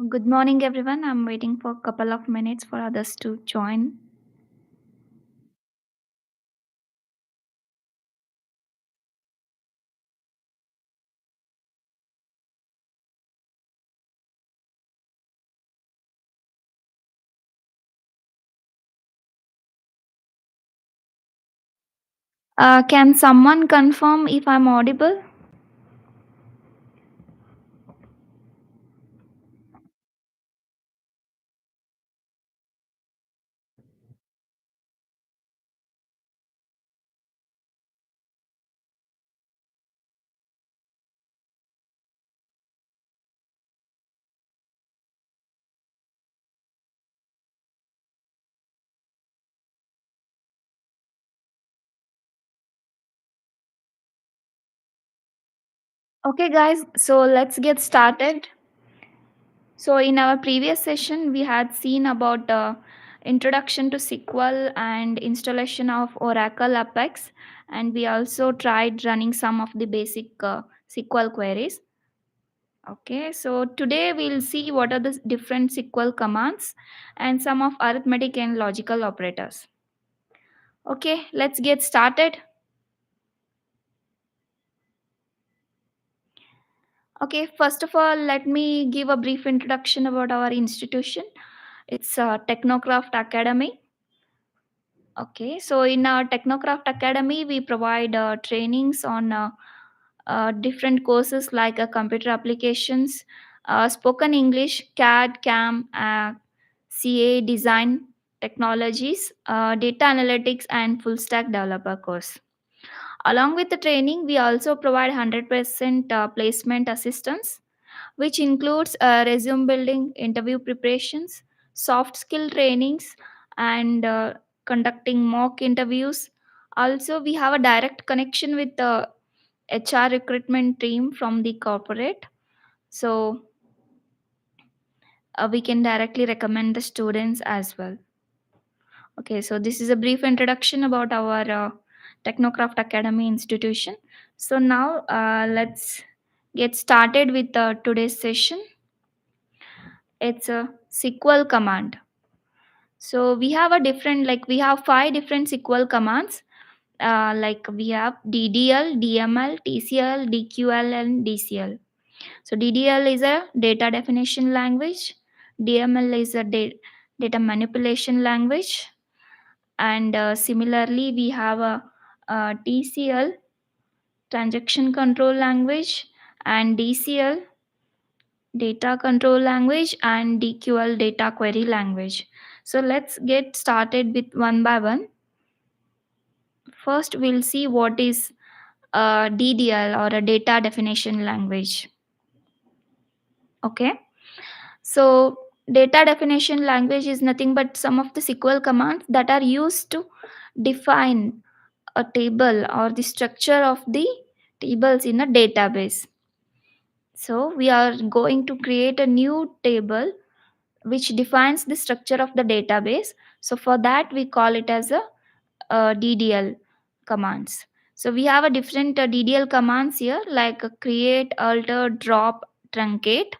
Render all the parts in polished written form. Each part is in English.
Good morning, everyone. I'm waiting for a couple of minutes for others to join. Can someone confirm if I'm audible? Okay, guys, so let's get started. So, in our previous session, we had seen about introduction to SQL and installation of Oracle Apex, and we also tried running some of the basic SQL queries. Okay, so today we'll see what are the different SQL commands and some of arithmetic and logical operators. Okay, let's get started. Okay, first of all, let me give a brief introduction about our institution. It's Technocraft Academy. Okay, so in our Technocraft Academy, we provide trainings on different courses like computer applications, spoken English, CAD, CAM, CA, design technologies, data analytics, and full stack developer course. Along with the training, we also provide 100% placement assistance, which includes resume building, interview preparations, soft skill trainings, and conducting mock interviews. Also, we have a direct connection with the HR recruitment team from the corporate. So, we can directly recommend the students as well. Okay, so this is a brief introduction about our Technocraft Academy institution. So, now let's get started with today's session. It's a SQL command. So we have a different, like we have five different SQL commands. Like we have DDL, DML, TCL, DQL, and DCL. So DDL is a data definition language. DML is a data manipulation language, and similarly we have a TCL, transaction control language, and DCL, data control language, and DQL, data query language. So let's get started with one by one. First, we'll see what is a DDL, or a data definition language. Okay, so data definition language is nothing but some of the SQL commands that are used to define a table or the structure of the tables in a database. So we are going to create a new table which defines the structure of the database. So for that we call it as a DDL commands. So we have a different DDL commands here, like create, alter, drop, truncate.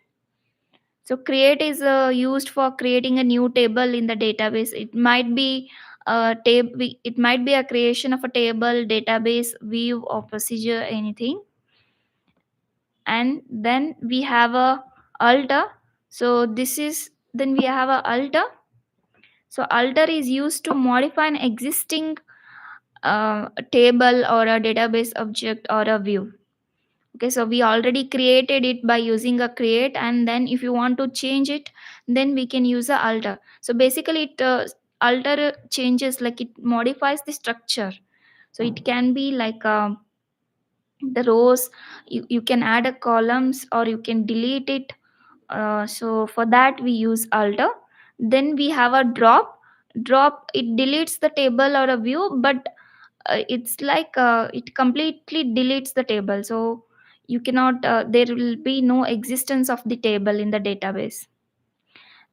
So create is used for creating a new table in the database. It might be a table. It might be a creation of a table, database, view, or procedure, anything. And then we have a alter. So this is then we have a alter. So alter is used to modify an existing table or a database object or a view. Okay, so we already created it by using a create, and then if you want to change it, then we can use a alter. So basically it alter changes, like it modifies the structure. So it can be like the rows, you can add a columns or you can delete it. So for that we use alter. Then we have a drop, it deletes the table or a view, but it's like it completely deletes the table. So you cannot there will be no existence of the table in the database.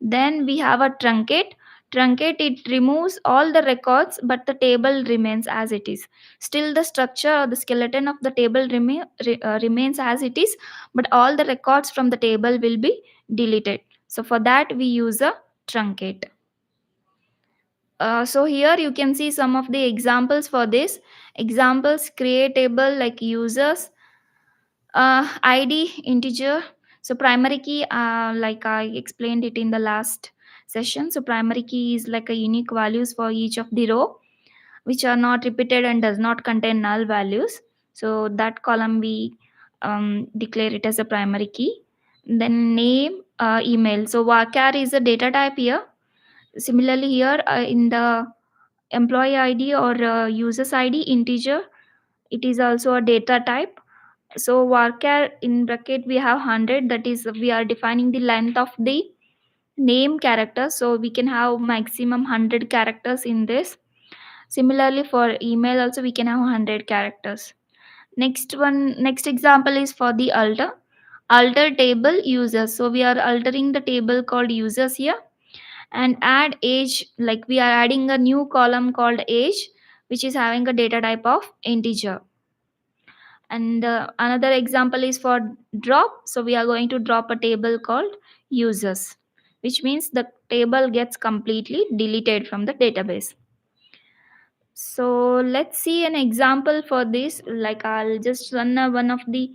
Then we have a truncate, it removes all the records but the table remains as it is. Still the structure or the skeleton of the table remains as it is, but all the records from the table will be deleted. So for that we use a truncate. So here you can see some of the examples for this. Examples: create table like users, id integer. So primary key, like I explained it in the last session, so primary key is like a unique values for each of the row which are not repeated and does not contain null values. So that column we declare it as a primary key. Then name, email. So varchar is a data type here. Similarly here, in the employee id or users id integer, it is also a data type. So varchar in bracket we have 100, that is we are defining the length of the name character, so we can have maximum 100 characters in this. Similarly for email also we can have 100 characters. Next example is for the alter table users. So we are altering the table called users here, and add age, like we are adding a new column called age which is having a data type of integer. And another example is for drop. So we are going to drop a table called users, which means the table gets completely deleted from the database. So let's see an example for this. Like I'll just run one of the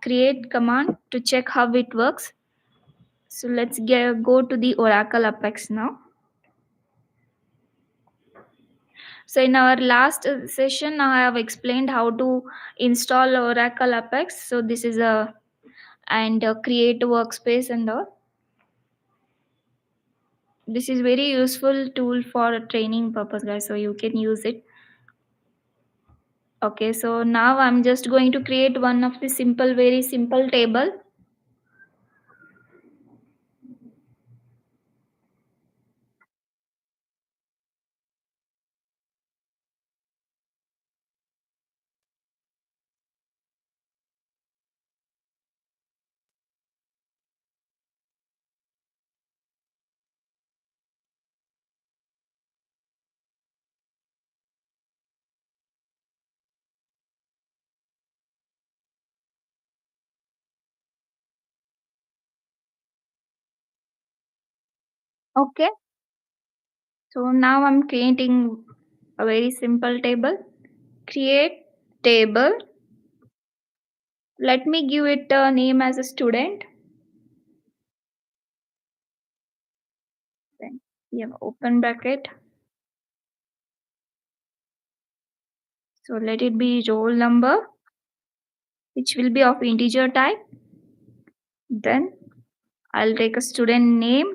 create command to check how it works. So go to the Oracle Apex now. So in our last session, I have explained how to install Oracle Apex. So this is a and create a workspace and all. This is very useful tool for training purpose, guys. So you can use it. Okay, so now I'm just going to create one of the very simple table. Okay, so now I'm creating a very simple table. Create table. Let me give it a name as a student. Then we have open bracket. So let it be roll number, which will be of integer type. Then I'll take a student name,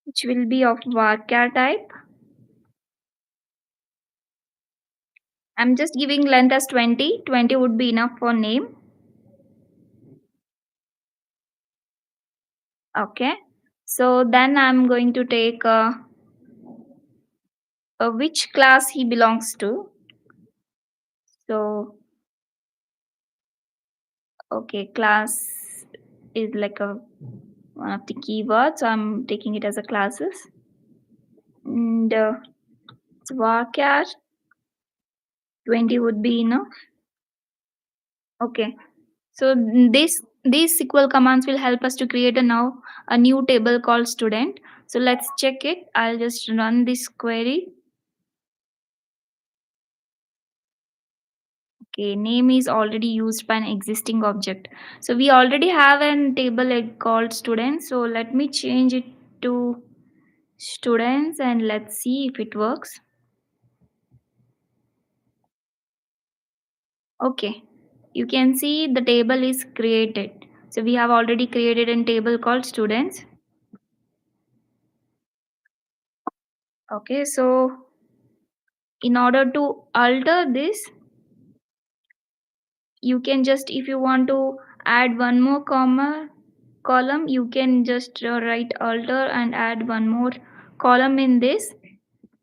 which will be of varchar type. I'm just giving length as 20. 20 would be enough for name. Okay. So then I'm going to take which class he belongs to. So, okay, class is like a one of the keywords. So I'm taking it as a classes. And varchar 20 would be enough. Okay. So these SQL commands will help us to create a new table called student. So let's check it. I'll just run this query. Okay, name is already used by an existing object. So we already have a table called students. So let me change it to students and let's see if it works. Okay, you can see the table is created. So we have already created a table called students. Okay, so in order to alter this, you can just, if you want to add one more column, you can just write alter and add one more column in this.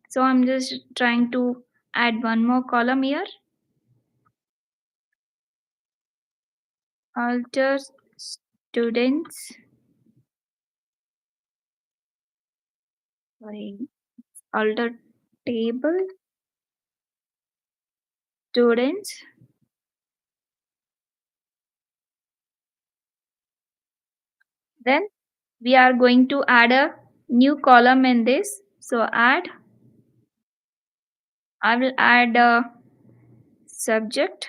So I'm just trying to add one more column here. Alter students, sorry, alter table students. Then we are going to add a new column in this. So add, I will add a subject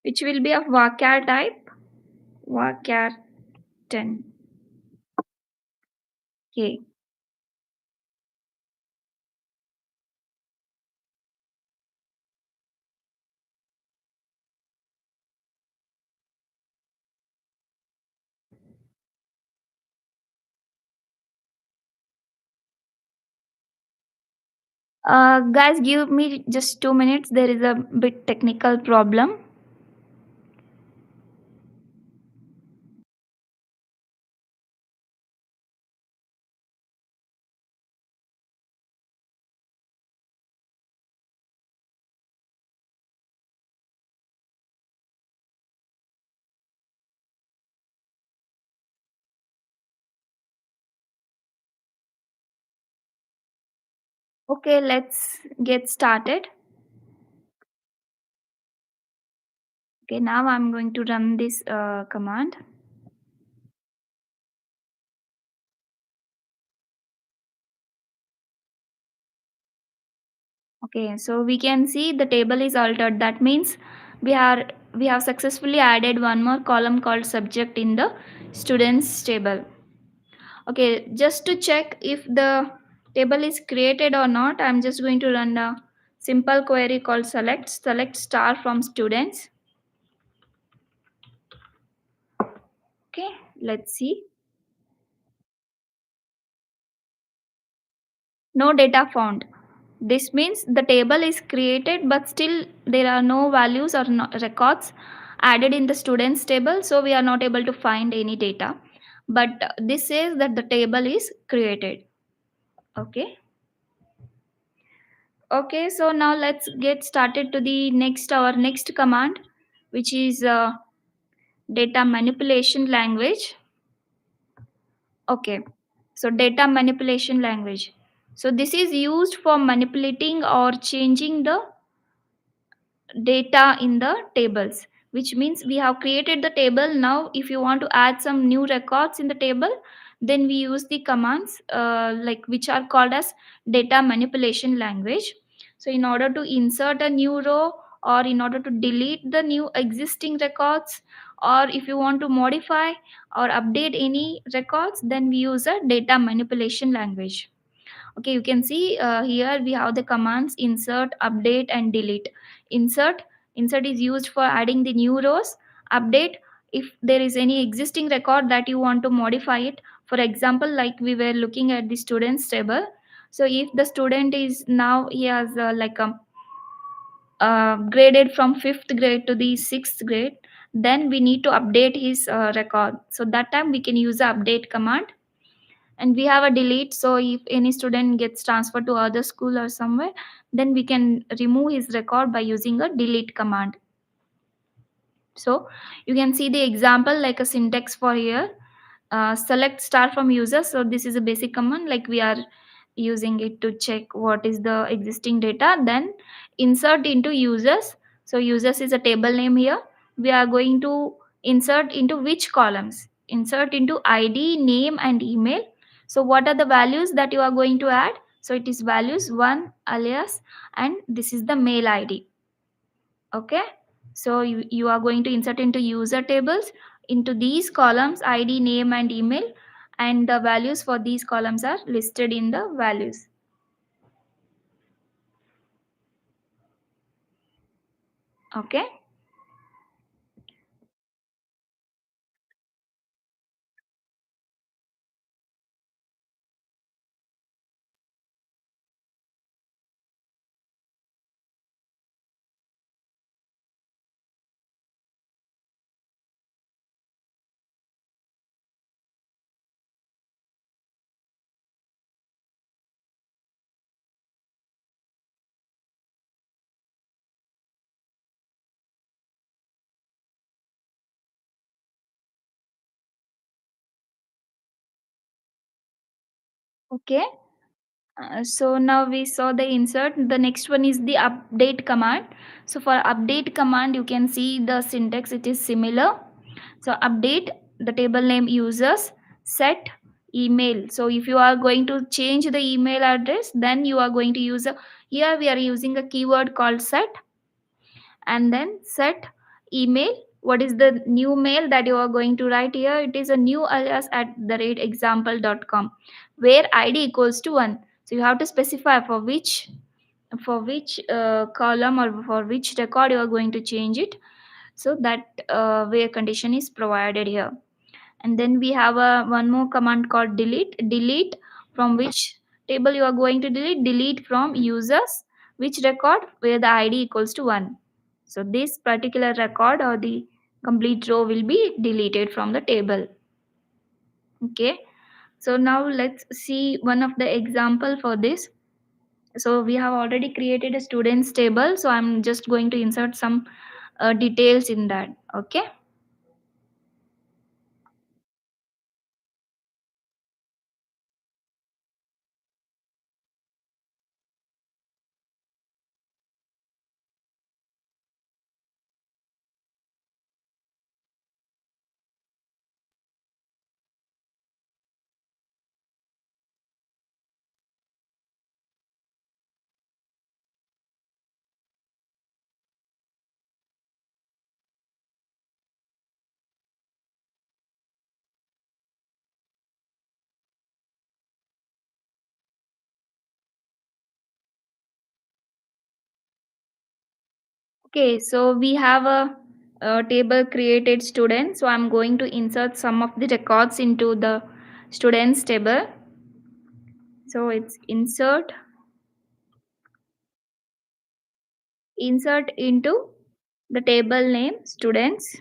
which will be of varchar type, varchar 10. Okay. Guys, give me just 2 minutes. There is a bit technical problem. Okay, let's get started. Okay, now I'm going to run this command. Okay, so we can see the table is altered. That means we have successfully added one more column called subject in the students table. Okay, just to check if the table is created or not, I'm just going to run a simple query called select star from students. Okay, let's see. No data found. This means the table is created, but still there are no values or no records added in the students table, so we are not able to find any data. But this says that the table is created. Okay. Okay, so now let's get started to the next our next command, which is data manipulation language. Okay, so data manipulation language. So this is used for manipulating or changing the data in the tables, which means we have created the table. Now if you want to add some new records in the table, then we use the commands like which are called as data manipulation language. So in order to insert a new row, or in order to delete the new existing records, or if you want to modify or update any records, then we use a data manipulation language. Okay, you can see here we have the commands insert, update and delete. Insert is used for adding the new rows. Update, if there is any existing record that you want to modify it. For example, like we were looking at the students table. So if the student is now he has graded from 5th grade to the 6th grade, then we need to update his record. So that time we can use the update command. And we have a delete, so if any student gets transferred to other school or somewhere, then we can remove his record by using a delete command. So you can see the example like a syntax for here. Select star from users, so this is a basic command, like we are using it to check what is the existing data. Then insert into users, so users is a table name here. We are going to insert into which columns? Insert into id, name and email. So what are the values that you are going to add? So it is values 1, alias, and this is the mail id. Okay, so you are going to insert into user tables into these columns id, name and email, and the values for these columns are listed in the values. Okay. Okay, So now we saw the insert. The next one is the update command. So for update command, you can see the syntax. It is similar. So update the table name users, set email. So if you are going to change the email address, then you are going to use a, here we are using a keyword called set, and then set email. What is the new mail that you are going to write here? It is a new alias at the rate example.com, where id equals to 1. So you have to specify for which column or for which record you are going to change it. So that where condition is provided here. And then we have a one more command called delete. From which table you are going to delete from users, which record, where the id equals to 1. So this particular record or the complete row will be deleted from the table. Okay, so now let's see one of the example for this. So we have already created a students table, so I'm just going to insert some details in that. Okay. Okay, so we have a table created student. So I'm going to insert some of the records into the students table. So it's insert into the table name students,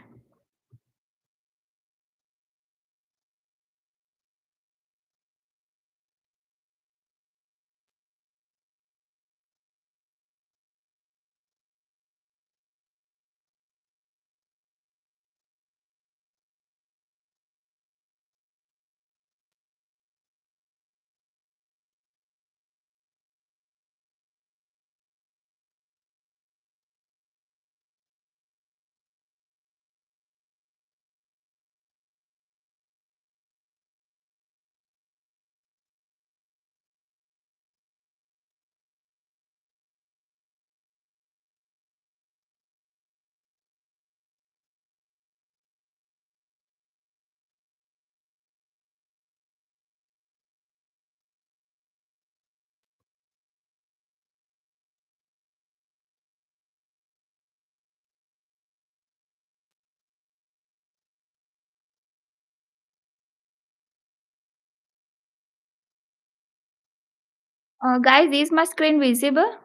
guys. Is my screen visible?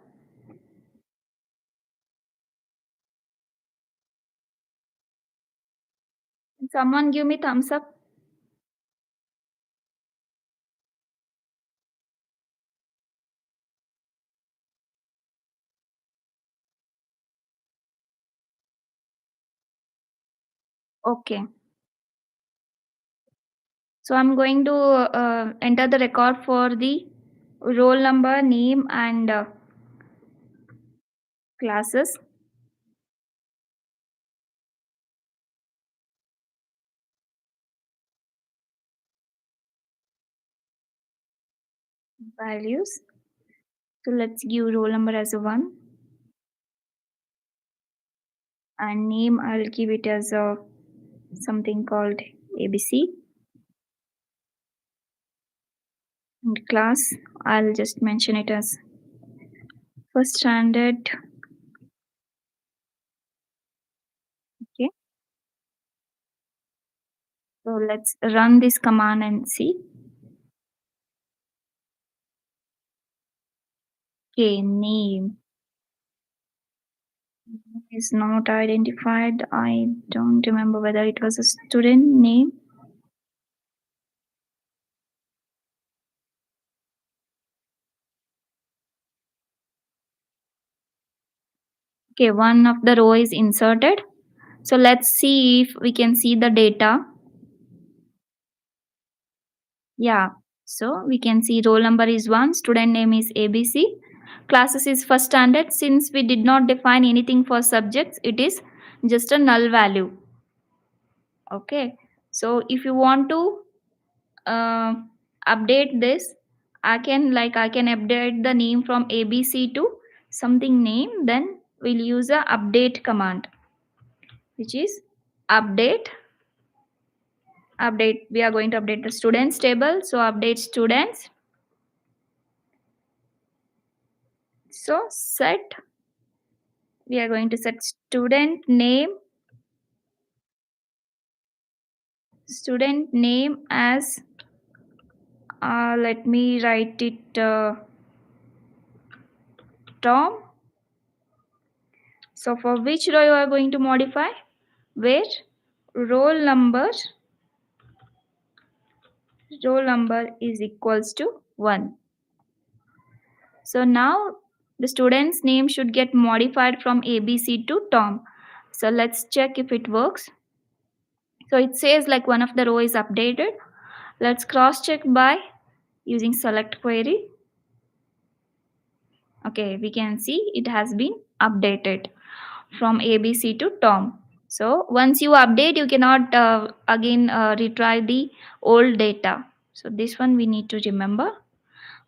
Someone give me thumbs up. Okay, so I'm going to enter the record for the roll number, name, and classes. Values. So let's give roll number as a 1, and name I'll give it as a something called ABC, and class I'll just mention it as first standard. Okay, so let's run this command and see. Okay, name is not identified. I don't remember whether it was a student name. Okay, one of the row is inserted. So let's see if we can see the data. Yeah, So we can see roll number is 1, student name is ABC, classes is first standard. Since we did not define anything for subjects, it is just a null value. Okay, so if you want to uh, update this, I can update the name from ABC to something name. Then we'll use a update command, which is update. We are going to update the students table, so update students. So set, we are going to set student name as let me write it Tom. So for which row you are going to modify? Where roll number is equals to 1. So now the student's name should get modified from ABC to Tom. So let's check if it works. So it says like one of the row is updated. Let's cross check by using select query. Okay, we can see it has been updated from ABC to Tom. So once you update, you cannot again retry the old data. So this one we need to remember.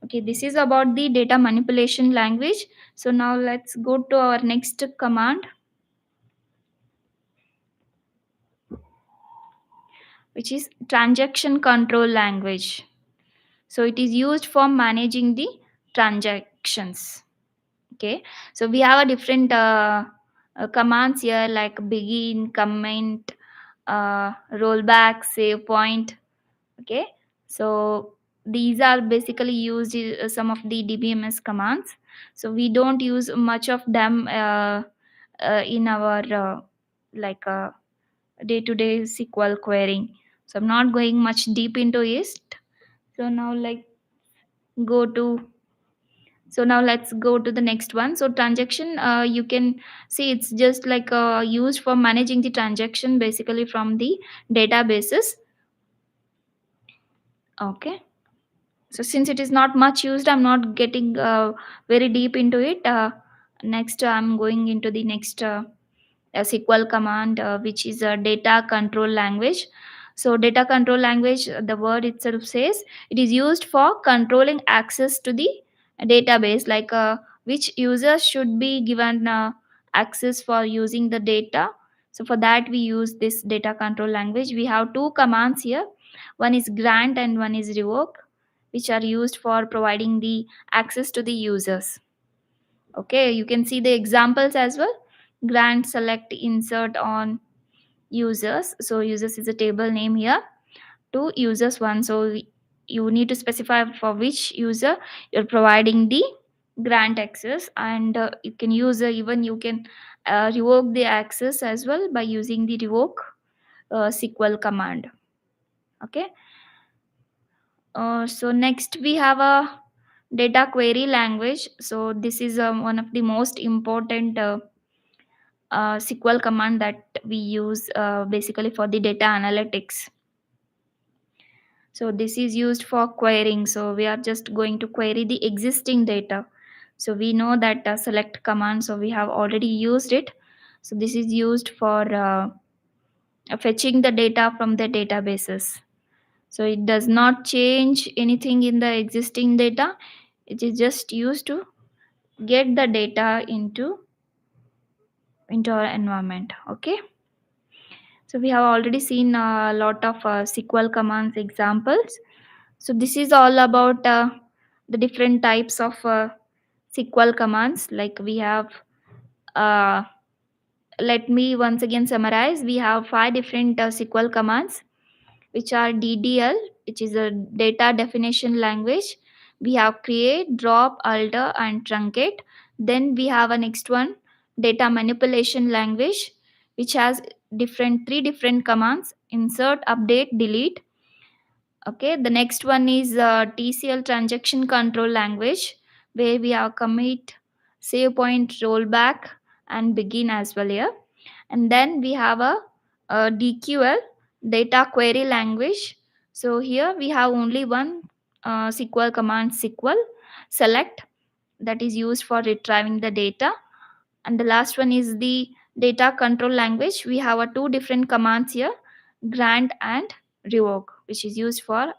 Okay, this is about the data manipulation language. So now let's go to our next command, which is transaction control language. So it is used for managing the transactions. Okay, so we have a different commands here like begin, comment, rollback, save point. Okay, so these are basically used some of the DBMS commands. So we don't use much of them in our like day-to-day SQL querying. So I'm not going much deep into it. So now like go to so now let's go to the next one. So transaction, you can see it's just like used for managing the transaction basically from the databases. Okay, so since it is not much used, I'm not getting very deep into it. Next I'm going into the next a SQL command, which is a data control language. So data control language, the word itself says it is used for controlling access to the database, like which users should be given access for using the data. So for that we use this data control language. We have two commands here. One is grant and one is revoke, which are used for providing the access to the users. Okay, you can see the examples as well. Grant, select, insert on users. So users is a table name here. To users one. So you need to specify for which user you're providing the grant access, and you can use even you can revoke the access as well by using the revoke SQL command. Okay. So next we have a data query language. So this is one of the most important SQL command that we use basically for the data analytics. So this is used for querying. So we are just going to query the existing data. So we know that select command. So we have already used it. So this is used for fetching the data from the databases. So it does not change anything in the existing data. It is just used to get the data into our environment. Okay. So we have already seen a lot of SQL commands examples. So this is all about the different types of SQL commands. Like we have, uh, let me once again summarize. We have five different SQL commands, which are DDL, which is a data definition language. We have create, drop, alter, and truncate. Then we have a next one, data manipulation language, which has three different commands: insert, update, delete. Okay, the next one is TCL transaction control language, where we have commit, save point, rollback, and begin as well here. And then we have a DQL, data query language. So here we have only one SQL command SQL, select, that is used for retrieving the data, and the last one is the data control language. We have two different commands here, grant and revoke, which is used for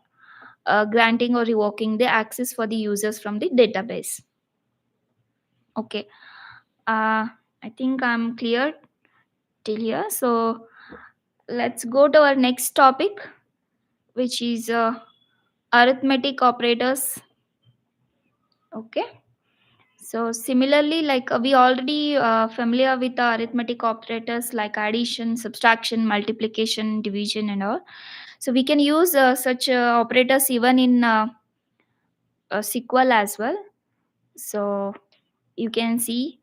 granting or revoking the access for the users from the database. Okay, I think I'm clear till here. So let's go to our next topic, which is arithmetic operators. Okay. So similarly, like we already familiar with the arithmetic operators like addition, subtraction, multiplication, division, and all. So we can use such operators even in SQL as well. So you can see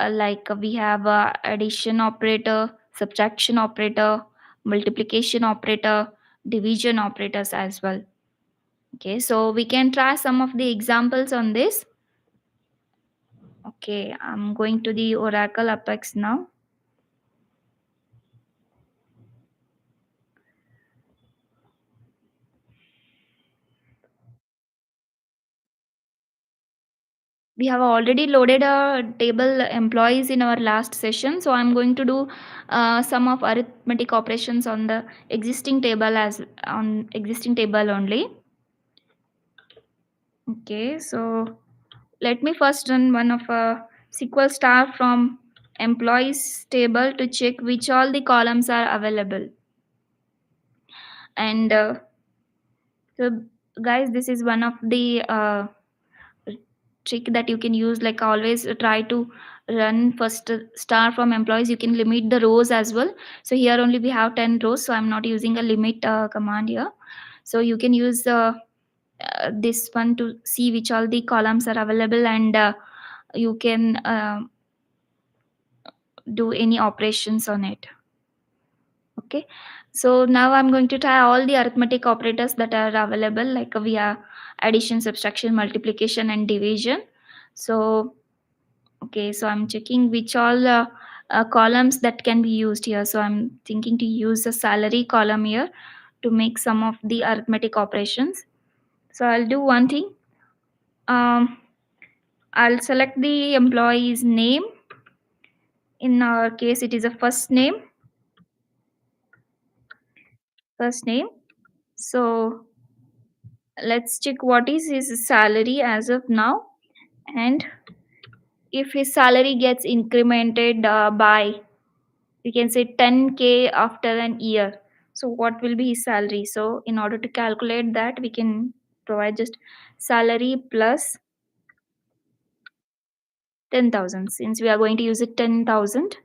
like we have addition operator, subtraction operator, multiplication operator, division operators as well. Okay, so we can try some of the examples on this. Okay, I'm going to the Oracle Apex now. We have already loaded a table employees in our last session, so I'm going to do some of arithmetic operations on the existing table as on existing table only. Okay, so let me first run one of a SQL star from employees table to check which all the columns are available. And so guys, this is one of the trick that you can use. Like always try to run first star from employees. You can limit the rows as well. So here only we have 10 rows, so I'm not using a limit command here. So you can use this one to see which all the columns are available, and you can do any operations on it. Okay, so now I'm going to try all the arithmetic operators that are available, like we have addition, subtraction, multiplication, and division. So okay, so I'm checking which all columns that can be used here. So I'm thinking to use the salary column here to make some of the arithmetic operations. So I'll do one thing. Um, I'll select the employee's name. In our case, it is a first name. First name. So let's check what is his salary as of now, and if his salary gets incremented by, we can say 10K after an year, so what will be his salary? So in order to calculate that, we can provide just salary plus 10,000, since we are going to use it 10,000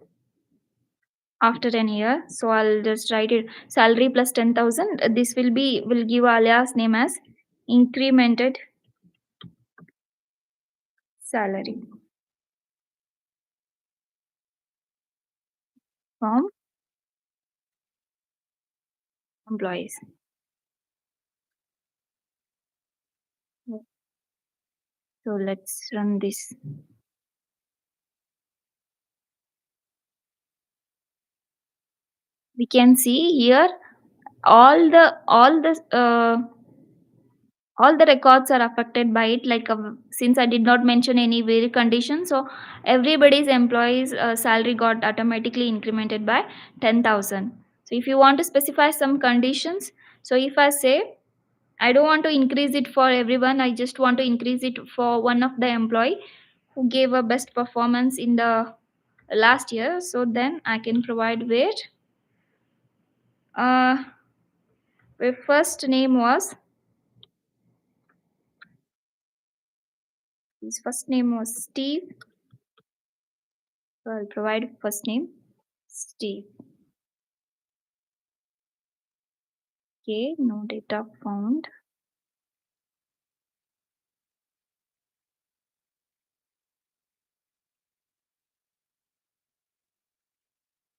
after an year. So I'll just write it salary plus 10,000. This will give alias name as incremented salary from employees. So let's run this. We can see here all the records are affected by it, like since I did not mention any very condition, so everybody's employees salary got automatically incremented by 10,000. So if you want to specify some conditions, so if I say I don't want to increase it for everyone, I just want to increase it for one of the employee who gave a best performance in the last year, so then I can provide uh, where first name was, his first name was Steve. So I'll provide first name Steve. Okay, no data found.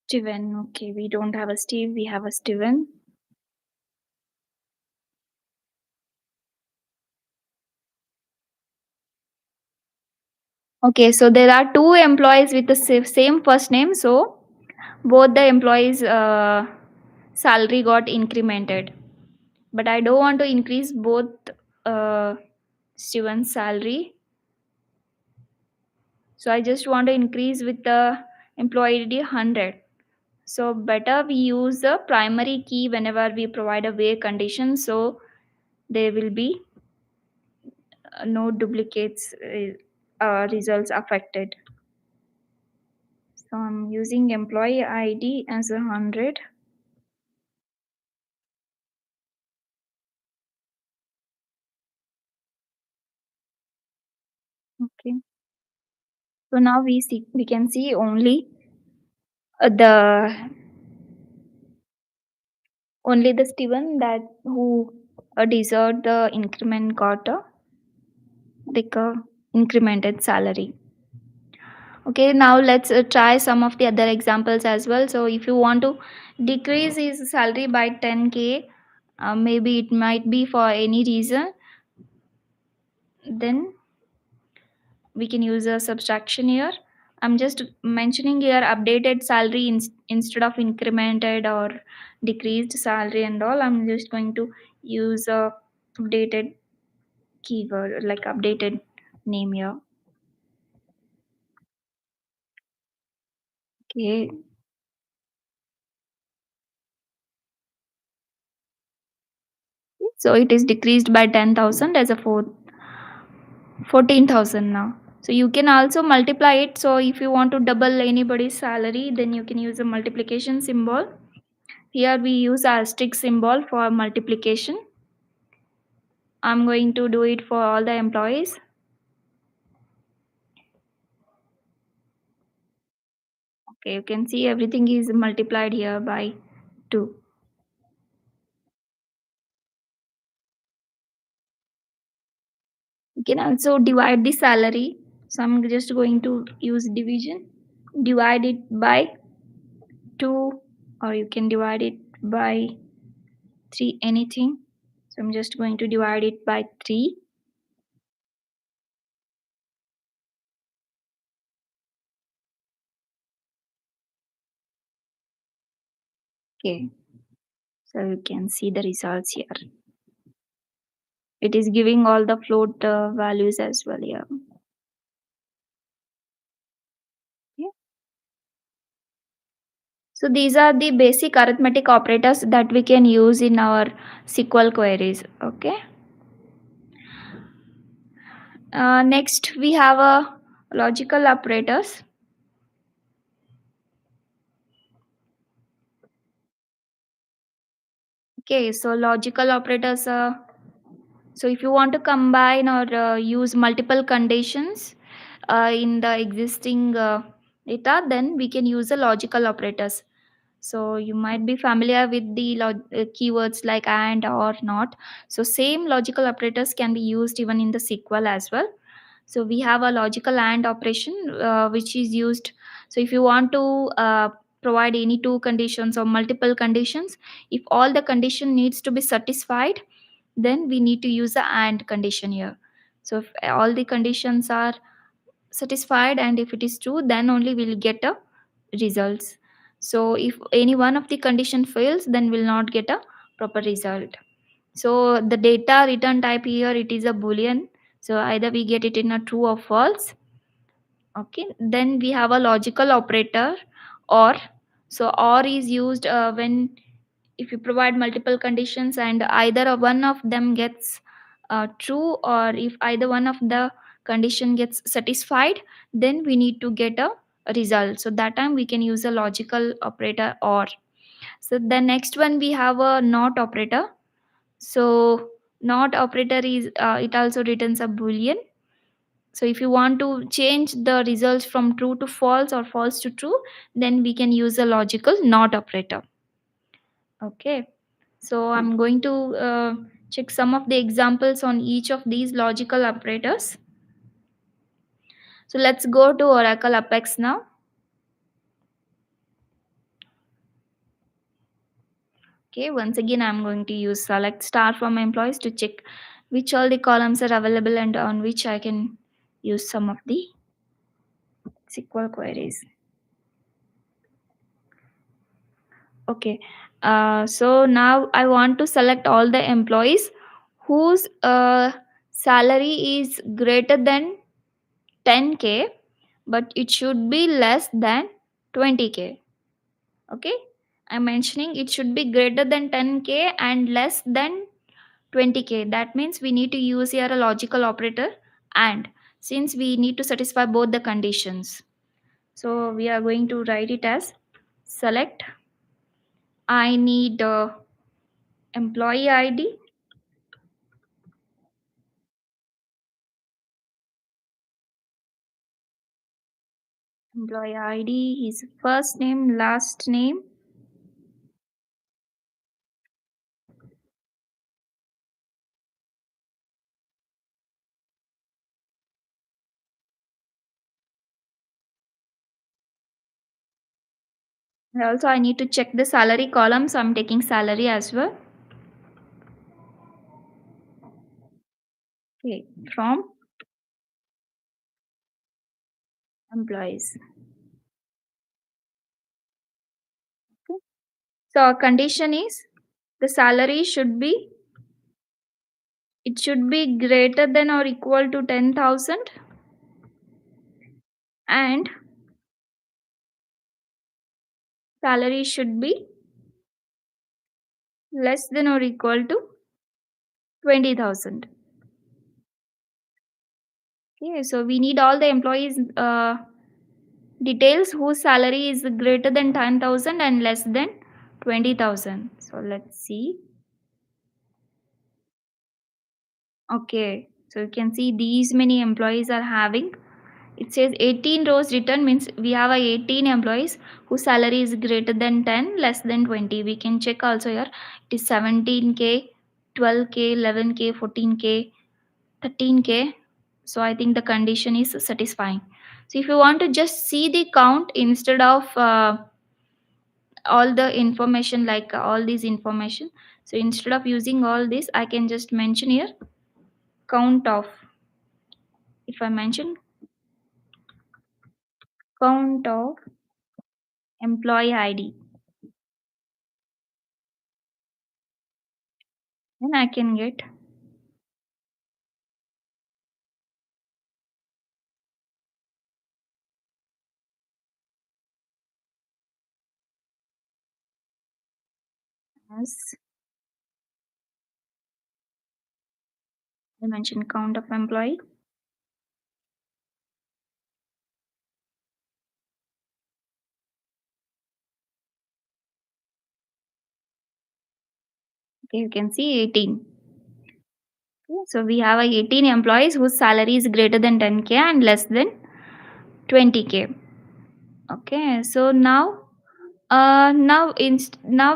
Steven. Okay, we don't have a Steve, we have a Steven. Okay, so there are two employees with the same first name, so both the employees' salary got incremented. but I don't want to increase both uh, Steven's salary. So I just want to increase with the employee ID 100. So better we use the primary key whenever we provide a where condition, so there will be no duplicates results affected. So I'm using employee ID as 100. Okay. So now we can see the only the Steven that who deserved the increment got a like a incremented salary. Okay, now let's try some of the other examples as well. So if you want to decrease his salary by 10K, maybe it might be for any reason, then we can use a subtraction here. I'm just mentioning here updated salary instead of incremented or decreased salary and all. I'm just going to use a updated keyword like updated name here. Okay, so it is decreased by 10,000 as a 14,000 now. So you can also multiply it. So if you want to double anybody's salary, then you can use a multiplication symbol. Here we use asterisk symbol for multiplication. I'm going to do it for all the employees. Okay, you can see everything is multiplied here by 2. You can also divide the salary. So I'm just going to use division. Divide it by 2, or you can divide it by 3, anything. So I'm just going to divide it by 3. Okay, so you can see the results here. It is giving all the float values as well here. Okay. So these are the basic arithmetic operators that we can use in our SQL queries. Okay. Next we have a logical operators. Okay, so logical operators. So if you want to combine or use multiple conditions in the existing data, then we can use the logical operators. So you might be familiar with the keywords like and or not. So same logical operators can be used even in the SQL as well. So we have a logical and operation which is used. So if you want to provide any two conditions or multiple conditions, if all the condition needs to be satisfied, then we need to use the and condition here. So if all the conditions are satisfied and if it is true, then only we'll get a results. So if any one of the condition fails, then we'll not get a proper result. So the data return type here, it is a boolean. So either we get it in a true or false. Okay, then we have a logical operator or. So or is used when if you provide multiple conditions and either one of them gets true, or if either one of the condition gets satisfied, then we need to get a result. So that time we can use a logical operator or. So the next one we have a not operator. So not operator is it also returns a boolean. So if you want to change the results from true to false or false to true, then we can use a logical not operator. Okay. So I'm going to check some of the examples on each of these logical operators. So let's go to Oracle Apex now. Okay, once again, I'm going to use select star from employees to check which all the columns are available and on which I can use some of the SQL queries. Okay. So now I want to select all the employees whose salary is greater than 10K, but it should be less than 20K. Okay. I'm mentioning it should be greater than 10K and less than 20K. That means we need to use here a logical operator, and since we need to satisfy both the conditions. So we are going to write it as select. I need employee ID. Employee ID, his first name, last name. And also, I need to check the salary column, so I'm taking salary as well. Okay, from employees. Okay. So our condition is the salary should be, it should be greater than or equal to 10,000, and salary should be less than or equal to 20,000. Okay, so we need all the employees details whose salary is greater than 10,000 and less than 20,000. So let's see. Okay, so you can see these many employees are having. It says 18 rows return means we have a 18 employees whose salary is greater than 10, less than 20. We can check also here. It is 17K, 12K, 11K, 14K, 13K. So I think the condition is satisfying. So if you want to just see the count instead of all the information, like all these information, so instead of using all this, I can just mention here count of. If I mention count of employee ID, then I can get as I mentioned count of employee. Okay, you can see 18. Okay, so we have a 18 employees whose salary is greater than 10K and less than 20K. Okay, so now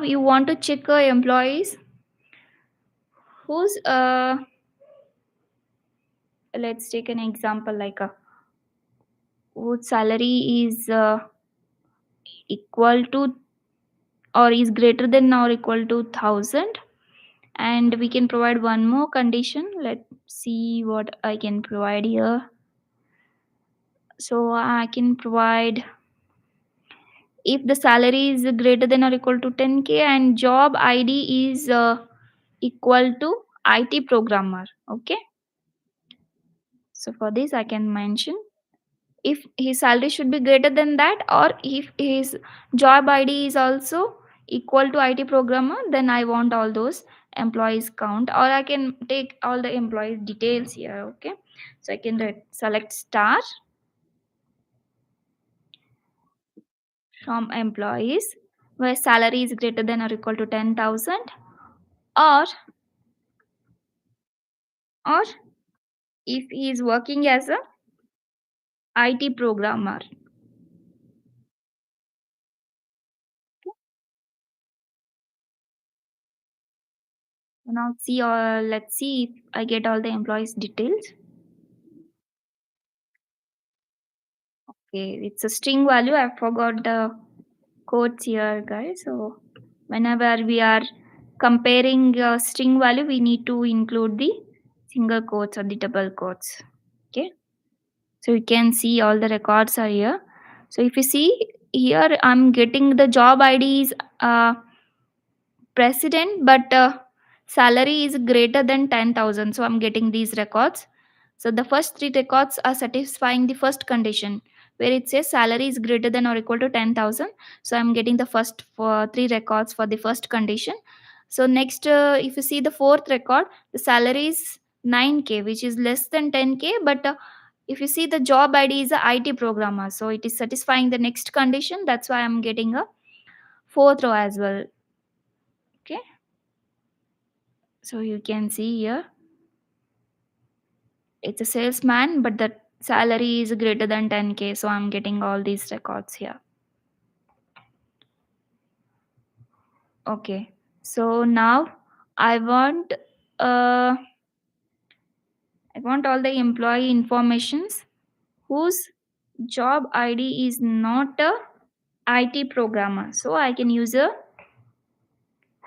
you want to check employees whose let's take an example like whose salary is equal to or is greater than or equal to 1000, and we can provide one more condition. Let's see what I can provide here. So I can provide if the salary is greater than or equal to 10K and job ID is equal to IT programmer. Okay, so for this I can mention if his salary should be greater than that, or if his job ID is also equal to IT programmer, then I want all those employees count, or I can take all the employees details here. Okay, so I can select star from employees where salary is greater than or equal to 10,000, or or if he is working as a IT programmer. Now see, or let's see if I get all the employees details. Okay, it's a string value. I forgot the quotes here, guys. So whenever we are comparing string value, we need to include the single quotes or the double quotes. Okay, so you can see all the records are here. So if you see, here I'm getting the job ID is uh, president, but salary is greater than 10,000, so I'm getting these records. So the first three records are satisfying the first condition, where it says salary is greater than or equal to 10,000. So I'm getting the first three records for the first condition. So next, if you see the fourth record, the salary is 9K, which is less than 10K, but if you see the job ID is a IT programmer, so it is satisfying the next condition. That's why I'm getting a fourth row as well. Okay, so you can see here it's a salesman, but the salary is greater than 10K, so I'm getting all these records here. Okay, so now I want uh, I want all the employee informations whose job ID is not a IT programmer. So I can use a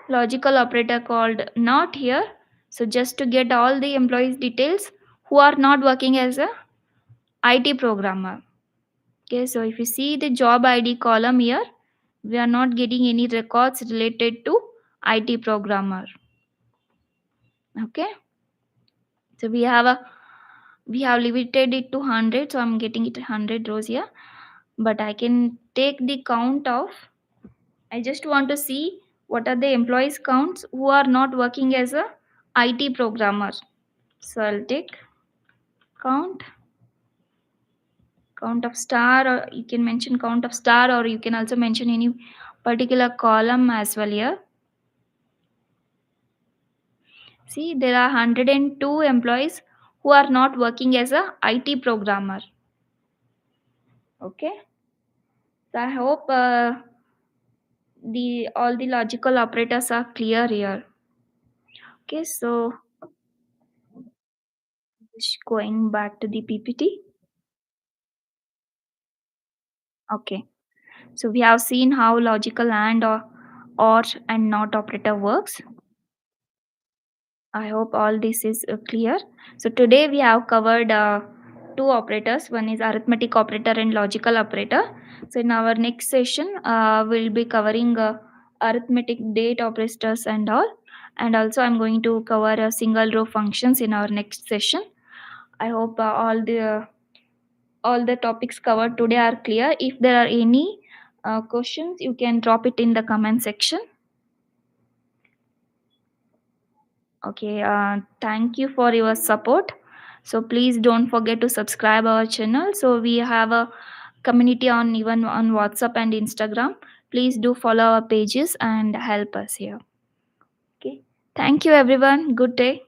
logical operator called not here. So just to get all the employees details who are not working as a IT programmer. Okay, so if you see the job ID column here, we are not getting any records related to IT programmer. Okay, so we have limited it to 100, so I'm getting it 100 rows here. But I can take the count of. I just want to see what are the employees counts who are not working as a IT programmer. So I'll take count count of star, or you can mention count of star, or you can also mention any particular column as well here. See, there are 102 employees who are not working as a IT programmer. Okay, so I hope the all the logical operators are clear here. Okay, so just going back to the PPT. Okay, so we have seen how logical and or and not operator works. I hope all this is clear. So today we have covered two operators. One is arithmetic operator and logical operator. So in our next session, we'll be covering arithmetic date operators and all. And also I'm going to cover single row functions in our next session. I hope all the topics covered today are clear. If there are any questions, you can drop it in the comment section. Okay, thank you for your support. So please don't forget to subscribe our channel. So we have a community on even on WhatsApp and Instagram. Please do follow our pages and help us here. Okay. Thank you everyone. Good day.